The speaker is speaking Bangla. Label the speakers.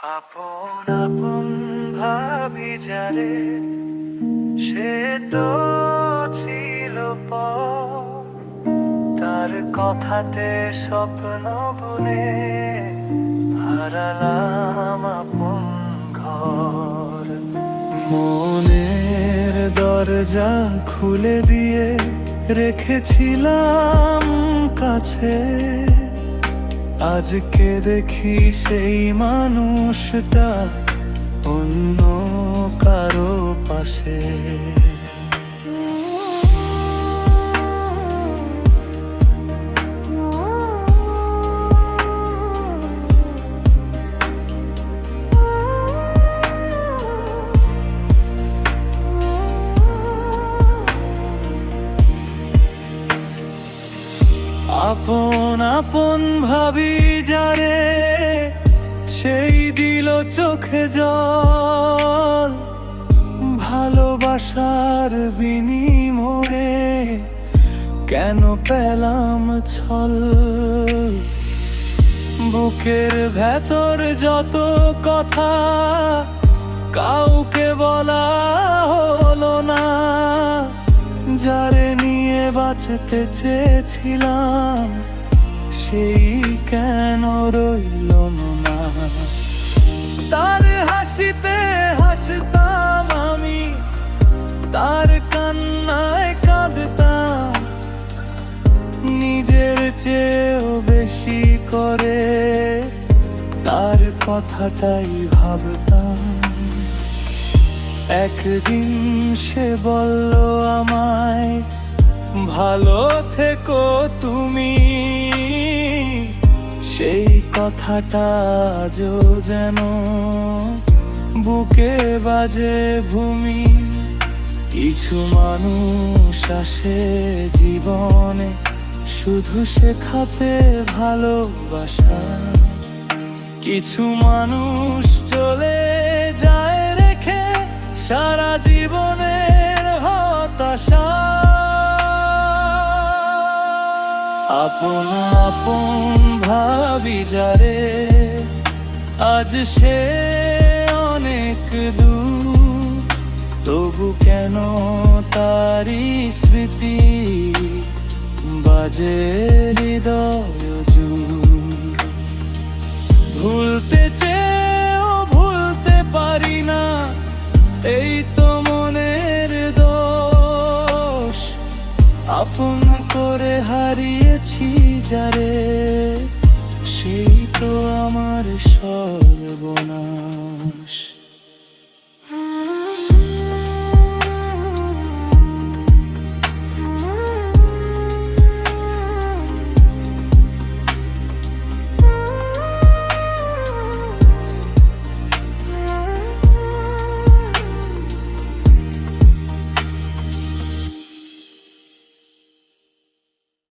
Speaker 1: আপন আপন ভাবি যারে, সে তো ছিল পর। তার কথাতে স্বপ্ন বুনে হারালাম আপন ঘর। মনের দরজা খুলে দিয়ে রেখেছিলাম কাছে, আজকে দেখি সেই মানুষটা অন্য কারো পাশে। আপন আপন ভাবি যারে, সেই দিল চোখে জল। ভালোবাসার বিনিময়ে কেন পেলাম ছল। বুকের ভেতর যত কথা কাউকে বলা হলো না, যারে নিয়ে বাঁচতে চেয়েছিলাম সেই কেন রইল না। তার হাসিতে হাসতাম আমি, তার কান্নায় কাঁদতাম, নিজের চেয়েও বেশি করে তার কথাটাই ভাবতাম। একদিন সে বলল আমায়, ভালো থেকো তুমি। সেই কথাটা আজও যেন বুকে বাজে ভূমি। কিছু মানুষ আসে জীবনে শুধু শেখাতে ভালোবাসা, কিছু মানুষ চলে যায় রেখে সারা জীবনের হতাশা। আপন আপন ভাবি যারে, আজ সে অনেক দূর, তবু কেন তারি স্মৃতি বাজে হৃদয় জুড়। ভুলতে চেয়েও ভুলতে পারি না, এই তো মনের দোষ। আপন করে হারিয়েছি যারে, সেই তো আমার সর্বনাশ।